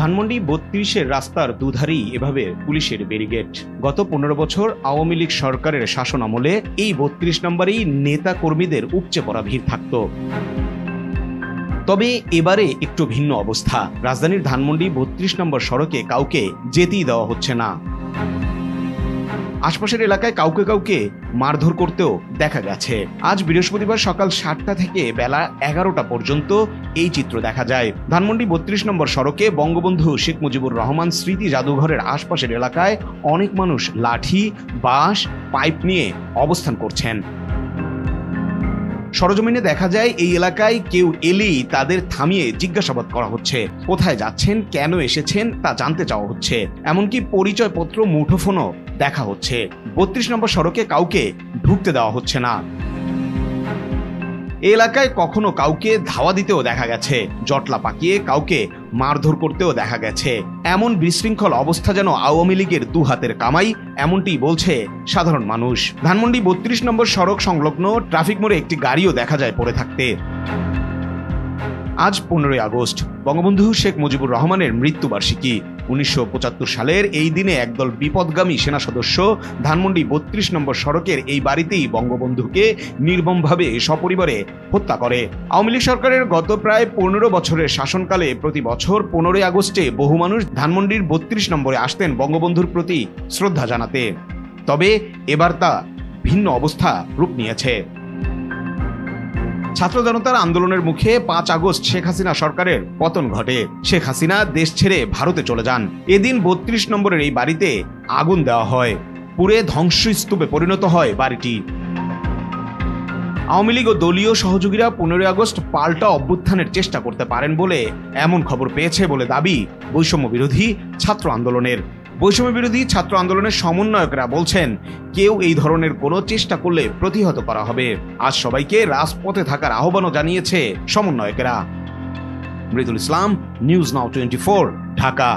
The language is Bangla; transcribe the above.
ধানমন্ডি ৩২-এর রাস্তার দুধারেই এভাবে পুলিশের ব্যারিকেড। গত ১৫ বছর আওয়ামী লীগ সরকারের শাসন আমলে এই ৩২ নম্বরেই নেতা কর্মীদের উপচে পড়া ভিড় থাকত। তবে এবারে একটু ভিন্ন অবস্থা। রাজধানীর ধানমন্ডি ৩২ নম্বর সড়কে কাউকে যেতেই দেওয়া হচ্ছে না। আশপাশের এলাকায় কাউকে কাউকে মারধর করতেও দেখা গেছে। আজ বৃহস্পতিবার সকাল ৭টা থেকে বেলা ১১টা পর্যন্ত এই চিত্র দেখা যায়। ধানমন্ডি ৩২ নম্বর সড়কে বঙ্গবন্ধু শেখ মুজিবুর রহমান স্মৃতি জাদুঘরের আশপাশের এলাকায় অনেক মানুষ লাঠি, বাঁশ, পাইপ নিয়ে অবস্থান করছেন। সরজমিনে দেখা যায় এই এলাকায় কেউ এলেই তাদের থামিয়ে জিজ্ঞাসাবাদ করা হচ্ছে, কোথায় যাচ্ছেন, কেন এসেছেন তা জানতে চাওয়া হচ্ছে। এমনকি পরিচয়পত্র, মুঠোফোনও দেখা হচ্ছে। ৩২ নম্বর সড়কে কাউকে ঢুকতে দেওয়া হচ্ছে না। এই এলাকায় কখনো কাউকে ধাওয়া দিতেও দেখা গেছে, জটলা পাকিয়ে কাউকে মারধর করতেও দেখা গেছে। এমন বিশৃঙ্খল অবস্থা যেন আওয়ামী লীগের দু হাতের কামাই, এমনটি বলছে সাধারণ মানুষ। ধানমন্ডি ৩২ নম্বর সড়ক সংলগ্ন ট্রাফিক মোড়ে একটি গাড়িও দেখা যায় পড়ে থাকতে। আজ ১৫ই আগস্ট, বঙ্গবন্ধু শেখ মুজিবুর রহমানের মৃত্যুবার্ষিকী। ১৯৭৫ সালের এই দিনে একদল বিপদগামী সেনা সদস্য ধানমন্ডি ৩২ নম্বর সড়কের এই বাড়িতেই বঙ্গবন্ধুকে নির্মমভাবে সপরিবারে হত্যা করে। আওয়ামী লীগ সরকারের গত প্রায় ১৫ বছরের শাসনকালে প্রতি বছর ১৫ই আগস্টে বহু মানুষ ধানমন্ডির ৩২ নম্বরে আসতেন বঙ্গবন্ধুর প্রতি শ্রদ্ধা জানাতে। তবে এবার তা ভিন্ন অবস্থা রূপ নিয়েছে। ছাত্র জনতার আন্দোলনের মুখে ৫ আগস্ট শেখ হাসিনা সরকারের পতন ঘটে। শেখ হাসিনা দেশ ছেড়ে ভারতে চলে যান। এদিন ৩২ নম্বরের এই বাড়িতে আগুন দেওয়া হয়, পুড়ে ধ্বংসস্তূপে পরিণত হয় বাড়িটি। আওয়ামী লীগ ও দলীয় সহযোগীরা ১৫ই আগস্ট পাল্টা অভ্যুত্থানের চেষ্টা করতে পারেন বলে এমন খবর পেয়েছে বলে দাবি বৈষম্য বিরোধী ছাত্র আন্দোলনের। বৈষম্য বিরোধী ছাত্র আন্দোলনের সমন্বয়করা বলছেন, কেউ এই ধরনের কোনো চেষ্টা করলে প্রতিহত করা হবে। আজ সবাইকে রাজপথে থাকার আহ্বানও জানিয়েছে সমন্বয়কেরা। মৃদুল ইসলাম, নিউজ নাও 24, ঢাকা।